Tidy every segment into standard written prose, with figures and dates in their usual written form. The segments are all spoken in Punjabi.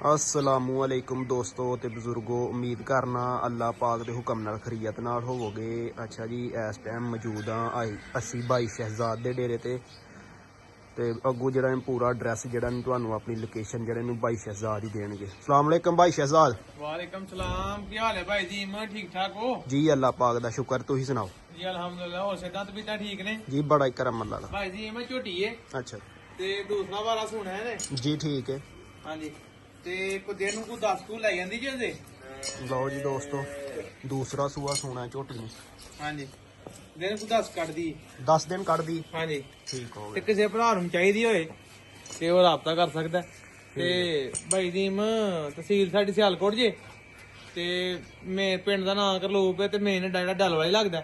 अस्सलामुअलैकुम दोस्तों ते बजुर्गो, उम्मीद करना अल्लाह पाक दे हुक्म नाल खरीयत नाल होवोगे। अच्छा जी, इस टाइम मौजूद हाँ अस्सी भाई शहजाद दे डेरे ते अगू जेड़ा पूरा एड्रैस जेड़ा तुहानू अपनी लोकेशन जेड़ा भाई शहजाद ही देणगे। अस्सलाम वालेकुम भाई शहजाद। वालेकुम सलाम, की हाल है भाई जी? मैं ठीक ठाक हो जी, अल्लाह पाक दा शुक्र, तुही सुनाओ जी? अल्हम्दुलिल्लाह। हो सेहत तबीयत ठीक ने जी? बड़ा ही करम अल्लाह दा। भाई जी मैं झोटी है अच्छा ते दूसरा वाला सुना है ने जी, ठीक है। हाँ जी। ते को दिन को 10 को ले जांदी जी दे। लो जी दोस्तों, दूसरा सूआ सोना झोटी ने। हाँ जी, दिन को 10 कट दी। 10 दिन कट दी। हाँ जी। ठीक हो ते गया। किसी भरा ਨੂੰ ਚਾਹੀਦੀ ਹੋਏ ਤੇ ਉਹ ਰਾਬਤਾ ਕਰ ਸਕਦਾ ਤੇ ਭਾਈ ਜੀ ਮੈਂ ਤਹਿਸੀਲ ਸਾਡੀ ਸਿਆਲਕੋਟ ਜੇ ਤੇ ਮੈਂ ਪਿੰਡ ਦਾ ਨਾਮ ਕਰਲੂਪ ਹੈ ਤੇ ਮੇਨ ਡਾਇਰਾ ਡਲ ਵਾਲੀ ਲੱਗਦਾ।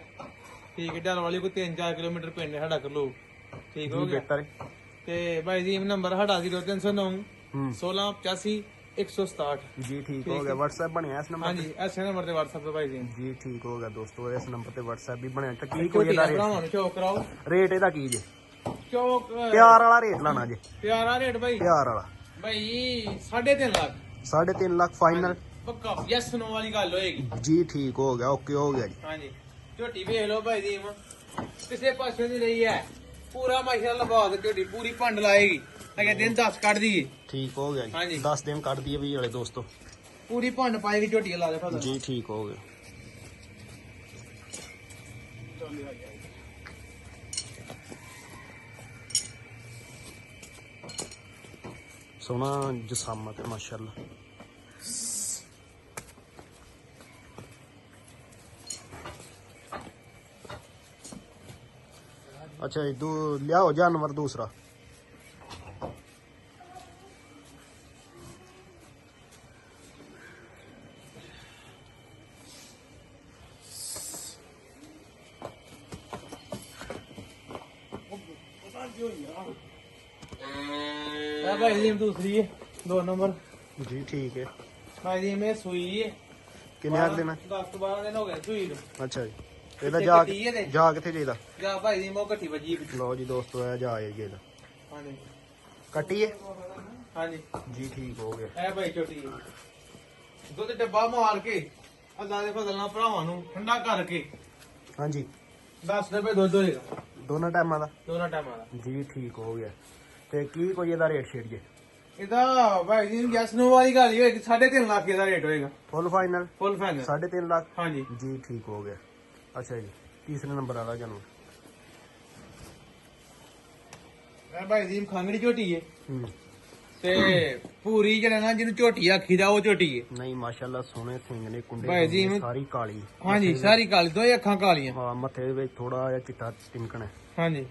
ਠੀਕ ਹੈ, ਡਲ ਵਾਲੀ ਕੋਈ 3-4 ਕਿਲੋਮੀਟਰ ਪਿੰਡ ਹੈ ਸਾਡਾ ਕਰਲੂਪ। ਠੀਕ ਹੋ ਗਿਆ। ਤੇ ਭਾਈ ਜੀ ਨੰਬਰ ਸਾਡਾ 0309 1685 167 जी, ठीक हो गया। व्हाट्सएप बनया इस नंबर? हाँ जी, ऐसे नंबर ते व्हाट्सएप पे भाई जी। जी, ठीक हो गया दोस्तों, इस नंबर ते व्हाट्सएप भी बनया। तो की कोई छोटी ਇਹਦਾ भरावां ਨੂੰ चौक कराओ। रेट ਇਹਦਾ ਕੀ ਜੇ? चौक ਪਿਆਰ ਵਾਲਾ ਰੇਟ ਲਾਣਾ ਜੇ? प्यारा रेट भाई। ਪਿਆਰ ਵਾਲਾ भाई 3.5 लाख 3.5 ਲੱਖ ਫਾਈਨਲ? पक्का यस नो वाली गल होएगी। जी, ठीक हो गया, ओके हो गया जी। हाँ जी, झोटी वेख लो भाई जी, किसी पासे नहीं रही है, पूरा माशाल्लाह बहुत झोटी पूरी पंड लाएगी। अगर दिन 10 कट दी ठीक हो गया हाँ जी। जी। 10 दिन कट दिए भी वाले दोस्तों। पूरी पंड पाएगी झोटी ला दे फल जी, ठीक हो गया। सोना जसामत है माशाल्लाह। अच्छा जी, लियाओ जानवर दूसरा। भाई जी दूसरी है 2 नंबर। जी, ठीक है। भाई जी में सुई है किन्ने आख देना? 10-12 दिन हो गए सुई ਨੂੰ। अच्छा जी, ਇਹਦਾ ਇੱਥੇ ਜਾ ਕੱਟੀ ਇਹਦੇ। ਜਾ ਕਿੱਥੇ ਜਾਈਦਾ? ਜਾ ਭਾਈ ਜੀ ਮੋ ਘੱਟੀ ਵੱਜੀ। ਲਓ ਜੀ ਦੋਸਤੋ, ਇਹ ਜਾ ਆਏ ਜੀ ਇਹਦਾ। हाँ जी। ਕੱਟੀ ਹੈ? हाँ जी, ਜੀ, ਠੀਕ ਹੋ ਗਿਆ। ਇਹ ਭਾਈ ਛੋਟੀ ਦੁੱਧ ਡੱਬਾ ਮਾਰ ਕੇ ਅੱਲਾ ਦੇ ਫਜ਼ਲ ਨਾਲ ਭਰਾਵਾਂ ਨੂੰ ਠੰਡਾ ਕਰਕੇ ਹਾਂਜੀ, 10 ਰੁਪਏ ਦੁੱਧ ਹੋਏਗਾ ਦੋਨਾਂ ਟਾਈਮਾਂ ਦਾ? ਦੋਨਾਂ ਟਾਈਮਾਂ ਦਾ। ਜੀ, ਠੀਕ ਹੋ ਗਿਆ। ਤੇ ਕੀ ਕੋਈ ਇਹਦਾ ਰੇਟ ਛੇੜ ਜੇ? ਇਹਦਾ ਭਾਈ ਜੀ ਗੈਸ ਨੂੰ ਵਾਲੀ ਗੱਲ ਹੀ ਹੋਏਗੀ, 3.5 ਲੱਖ ਦਾ ਰੇਟ ਹੋਏਗਾ ਫੁੱਲ ਫਾਈਨਲ? ਫੁੱਲ ਫਾਈਨਲ। 3.5 ਲੱਖ? हाँ जी। ਜੀ, ਠੀਕ ਹੋ ਗਿਆ। ਅੱਛਾ ਜੀ, ਤੀਸਰੇ ਨੰਬਰ ਵਾਲਾ ਜਾਨਵਰ? ਇਹ ਭਾਈ ਜੀ ਖਾਂਗੜੀ ਝੋਟੀ ਹੈ ਹੂੰ। ਤੇ ਪੂਰੀ ਜਿਹੜਾ ਨਾ ਜਿਹਨੂੰ ਝੋਟੀ ਆਖੀਦਾ ਉਹ ਝੋਟੀ ਹੈ। ਨਹੀਂ ਮਾਸ਼ਾਅੱਲਾ, ਸੋਹਣੇ ਸਿੰਗ ਨੇ, ਕੁੰਡੇ ਭਾਈ ਜੀ ਨੇ, ਸਾਰੀ ਕਾਲੀ। हाँ जी, सारी काली, 2 ਅੱਖਾਂ ਕਾਲੀਆਂ। ਹਾਂ, ਮੱਥੇ ਦੇ ਵਿੱਚ ਥੋੜਾ ਜਿਹਾ ਚਿੱਟਾ ਤਿੰਕਣ ਹੈ। हाँ जी।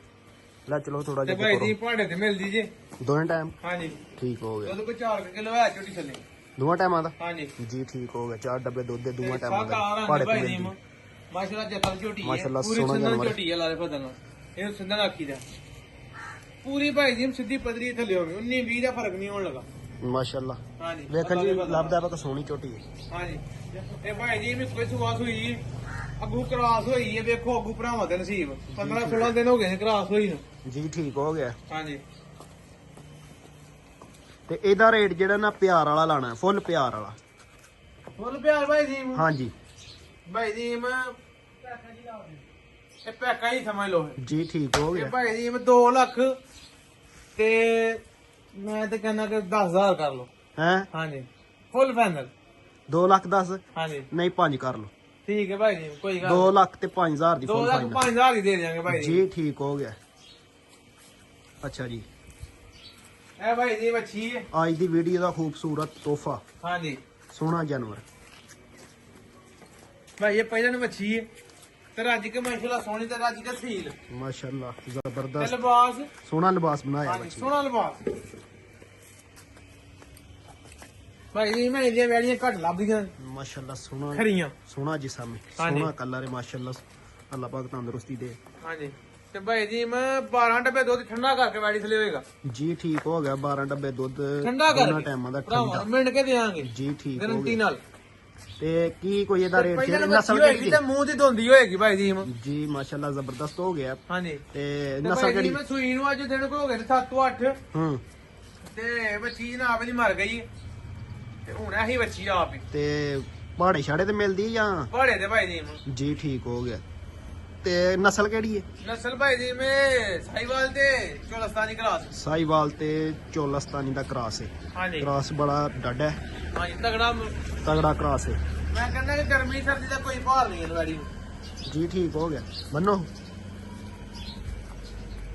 ਲੈ ਚਲੋ ਥੋੜਾ ਤੇ ਜਿਹਾ ਭਾਈ ਜੀ ਕਰੋ। ਭਾੜੇ ਤੇ ਮਿਲਦੀ ਜੇ। ਦੋਵੇਂ ਟਾਈਮ? हाँ जी। ਠੀਕ ਹੋ ਗਿਆ। ਦੁੱਧ ਕੋ 4 ਕਿਲੋ ਹੈ ਝੋਟੀ ਥੱਲੇ। ਦੋਵਾਂ ਟਾਈਮਾਂ ਦਾ? हाँ जी। ਜੀ, ਠੀਕ ਹੋ ਗਿਆ। 4 ਡੱਬੇ ਦੁੱਧ ਦੇ ਦੋਵਾਂ ਤੇ ਟਾਈਮਾਂ ਸਾਹ ਕਾਲਾ ਦਾ ਰੰਗ ਭਾੜੇ ਭਾਈ ਤੇ ਜੀ ਮਿਲਦੀ। ਮਾਸ਼ਾਅੱਲਾ ਜੱਤਲ ਝੋਟੀ ਹੈ, ਮਾਸ਼ਾਅੱਲਾ ਪੂਰੀ ਸੋਹਣਾ ਸਿੰਧਨ ਜਾਨਵਰ। ਝੋਟੀ ਹੈ ਲਾ ਦੇ ਫਜ਼ਲ ਨਾਲ। ਇਹਨੂੰ ਸਿੰਧਨ ਆਖੀਦਾ ਪੂਰੀ ਭਾਈ ਜੀ ਸਿੱਧੀ ਪਤਲੀ ਥੱਲੇ ਹੋਵੇ, 19-20 ਦਾ ਫਰਕ ਨਹੀਂ ਹੋਣ ਲੱਗਾ। ਮਾਸ਼ਾਅੱਲਾ हाँ जी। ਵੇਖਣ ਜੀ ਲੱਭਦਾ ਪਤਾ ਸੋਹਣੀ ਝੋਟੀ ਹੈ। हाँ जी। ਇਹ ਭਾਈ ਜੀ ਕੋਈ ਸੁਆਸ ਹੋਈ ਅੱਗੂ ਕਰਾਸ ਹੋਈ ਹੈ, ਵੇਖੋ ਅੱਗੂ ਭਰਾਵਾਂ ਦੇ ਨਸੀਬ। 15-16 ਦਿਨ ਹੋ ਗਏ ਨੇ ਕਰਾਸ ਹੋਈ ਨੂੰ। ਜੀ, ਠੀਕ ਹੋ ਗਿਆ। हाँ जी। ਤੇ ਇਹਦਾ ਰੇਟ ਜਿਹੜਾ ਨਾ ਪਿਆਰ ਵਾਲਾ ਲਾਣਾ, ਫੁੱਲ ਪਿਆਰ ਵਾਲਾ? ਫੁੱਲ ਪਿਆਰ ਭਾਈ ਜੀ ਹਾਂਜੀ। ਭਾਈ ਜੀ ਮੈਂ ਇਹ ਪੈਕਾ ਹੀ ਸਮਝ ਲਓ। ਜੀ, ਠੀਕ ਹੋ ਇਹ ਗਿਆ। ਭਾਈ ਜੀ ਮੈਂ 2 ਲੱਖ ਤੇ ਮੈਂ ਤੇ ਕਹਿੰਦਾ ਕਿ 10,000 ਕਰ ਲਓ। ਹੈ? हाँ जी, फुल फाइनल। 2 ਲੱਖ 10? हाँ जी, ਨਹੀਂ 5 ਕਰ ਲਓ। ठीक है भाई जी, कोई गल 2 ਲੱਖ ਤੇ 5000 ਦੀ 2 ਫੁੱਲ लाख ਫਾਈਨਲ? 5,000 ही दे देंगे भाई जी। ਜੀ, ਠੀਕ ਹੋ ਗਿਆ। ਅੱਛਾ ਜੀ, ए भाई जी मच्छी है। ਅੱਜ ਦੀ ਵੀਡੀਓ ਦਾ ਖੂਬਸੂਰਤ ਤੋਹਫਾ, हाँ जी ਸੋਹਣਾ ਜਾਨਵਰ। भाई, ये पहले ने मच्छी है ਤੇ ਰੱਜ ਕੇ ਮਾਸ਼ਾਅੱਲਾ ਸੋਹਣੀ ਤੇ ਰੱਜ ਕੇ ਸੀਲ ਮਾਸ਼ਾਅੱਲਾ ਤੇ ਜ਼ਬਰਦਸਤ ਲਿਬਾਸ। ਸੋਹਣਾ ਲਿਬਾਸ ਬਣਾਇਆ ਹਾਂਜੀ, ਬੱਚੇ। ਸੋਹਣਾ ਲਿਬਾਸ। ਭਾਈ ਜੀ ਮੈਂ ਇਹਦੀਆਂ ਵੈੜੀਆਂ ਘੱਟ ਲੱਭਦੀਆਂ ਮਾਸ਼ਾਅੱਲਾ ਸੋਹਣਾ ਖਰੀਆਂ। ਸੋਹਣਾ ਜਿਸਮ ਹੈ, ਹਾਂਜੀ। ਸੋਹਣਾ ਕਲਰ ਹੈ ਮਾਸ਼ਾਅੱਲਾ। ਅੱਲਾਹ ਪਾਕ ਤੰਦਰੁਸਤੀ ਦੇ। ਹਾਂਜੀ। ਤੇ ਭਾਈ ਜੀ ਮੈਂ 12 ਡੱਬੇ ਦੁੱਧ ਠੰਡਾ ਕਰਕੇ ਵੈੜੀ ਥਲੇ ਹੋਏਗਾ। ਜੀ, ਠੀਕ ਹੋ ਗਿਆ। 12 ਡੱਬੇ ਦੁੱਧ ਠੰਡਾ ਦੋਨਾਂ ਕਰਕੇ ਟਾਈਮਾਂ ਦਾ ਭਰਾਵਾਂ ਠੰਡਾ। ਮਿੰਟ ਕੇ ਦੇਾਂਗੇ ਜੀ, ਠੀਕ ਹੋ ਗਾਰੰਟੀ ਗਿਆ। ਨਾਲ। ਤੇ ਕੀ ਕੋਈ ਇਹਦਾ ਰੇਟ ਪਹਿਲਾਂ ਨਸਲ ਮੱਛੀ ਕਿਹੜੀ ਹੋਏਗੀ ਤੇ ਮੂੰਹ ਦੀ ਧੁੰਦੀ ਹੋਏਗੀ ਭਾਈ ਜੀ। ਜੀ ਮਾਸ਼ਾਅੱਲਾ ਜ਼ਬਰਦਸਤ ਹੋ ਗਿਆ। ਹਾਂਜੀ। ਤੇ ਤੇ ਨਸਲ ਭਾਈ ਜੀ ਕਿਹੜੀ? ਮੈਂ ਸੂਈ ਨੂੰ ਅੱਜ ਦਿਨ ਕੋ ਹੋ ਗਏ 7-8 ਹੂੰ। ਤੇ ਬੱਚੀ ਜਨਾਬ ਦੀ ਮਰ ਗਈ। ਤੇ ਹੁਣ ਇਹੀ ਬੱਚੀ ਆਪ ਹੀ ਤੇ ਪਹਾੜੇ ਛਾੜੇ ਤੇ ਮਿਲਦੀ ਜਾਂ ਬੜੇ ਤੇ ਭਾਈ ਜੀ ਜੀ ਠੀਕ ਹੋ ਗਿਆ। ਤੇ ਨਸਲ ਕਿਹੜੀ ਹੈ? ਨਸਲ ਭਾਈ ਜੀ ਮੈਂ ਸਾਈਵਾਲ ਤੇ ਚੋਲਸਤਾਨੀ ਕਰਾਸ। ਸਾਈਵਾਲ ਤੇ ਚੋਲਸਤਾਨੀ ਦਾ ਕ੍ਰਾਸ ਹੈ। ਹਾਂਜੀ ਕ੍ਰਾਸ ਬੜਾ ਡਾਡਾ ਹੈ, ਹਾਂਜੀ ਤਗੜਾ। ਤਗੜਾ ਕ੍ਰਾਸ ਹੈ ਮੈਂ ਕਹਿੰਦਾ ਕਿ ਗਰਮੀ ਸਰਦੀ ਦਾ ਕੋਈ ਭਾਰ ਨਹੀਂ ਇਹਨੂੰ ਵੈੜੀ। ਜੀ ਠੀਕ ਹੋ ਗਿਆ ਬੰਨੋ।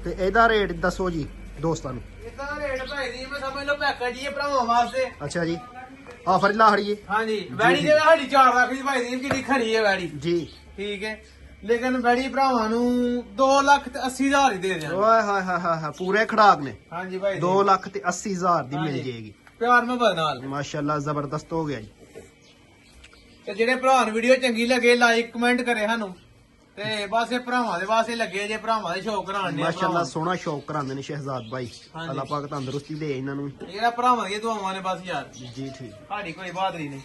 ਤੇ ਇਹਦਾ ਰੇਟ ਦੱਸੋ ਜੀ ਦੋਸਤਾਂ ਨੂੰ। ਇਹਦਾ ਰੇਟ ਭਾਈ ਜੀ ਮੈਂ ਸਮਝ ਲਓ ਪੈਕੇਜ ਹੀ ਹੈ ਭਰਾਵਾਂ ਵਾਸਤੇ। ਅੱਛਾ ਜੀ ਆਫਰ ਲਾ ਹੜੀਏ ਹਾਂਜੀ ਵੈੜੀ ਜਿਹੜਾ ਸਾਡੀ 4 ਲੱਖ ਦੀ ਭਾਈ ਜੀ ਕਿੰਨੀ ਖਰੀ ਹੈ ਵੈੜੀ। ਜੀ ਠੀਕ ਹੈ ਲੇਕਿਨ ਵੈੜੀ ਭਰਾਵਾਂ ਨੂੰ 2,80,000 ਹੀ ਦੇ ਦਿਆਂਗੇ। ਓਏ ਹਾਏ ਹਾਏ ਹਾਏ ਪੂਰੇ ਖੜਾਕ ਨੇ। ਹਾਂਜੀ ਭਾਈ 2,80,000 ਦੀ ਮਿਲ ਹਾਂਜੀ। ਜਾਏਗੀ। ਪਿਆਰ ਮੁਹੱਬਤ ਨਾਲ। ਮਾਸ਼ਾਅੱਲਾ ਜ਼ਬਰਦਸਤ ਹੋ ਗਿਆ ਜੀ। ਤੇ ਜਿਹੜੇ ਭਰਾ ਨੂੰ ਵੀਡੀਓ ਚੰਗੀ ਲੱਗੇ ਲਾਈਕ ਕਮੈਂਟ ਕਰੇ ਸਾਨੂੰ। ਤੇ ਬਸ ਇਹ ਭਰਾਵਾਂ ਦੇ ਵਾਸਤੇ ਲੱਗੇ ਜੇ ਭਰਾਵਾਂ ਦੇ ਸ਼ੌਕ ਕਰਾਉਣ ਨੇ। ਮਾਸ਼ਾਅੱਲਾ ਸੋਹਣਾ ਸ਼ੌਕ ਕਰਾਉਂਦੇ ਨੇ ਸ਼ਹਿਜ਼ਾਦ ਭਾਈ। ਹਾਂਜੀ। ਅੱਲਾਹ ਪਾਕ ਤੰਦਰੁਸਤੀ ਦੇ ਇਹਨਾਂ ਨੂੰ। ਇਹਦਾ ਭਰਾਵਾਂ ਦੀਆਂ ਦੁਆਵਾਂ ਨੇ ਬਸ ਯਾਰ। ਜੀ ਠੀਕ। ਸਾਡੀ ਕੋਈ ਬਹਾਦਰੀ ਨਹੀਂ।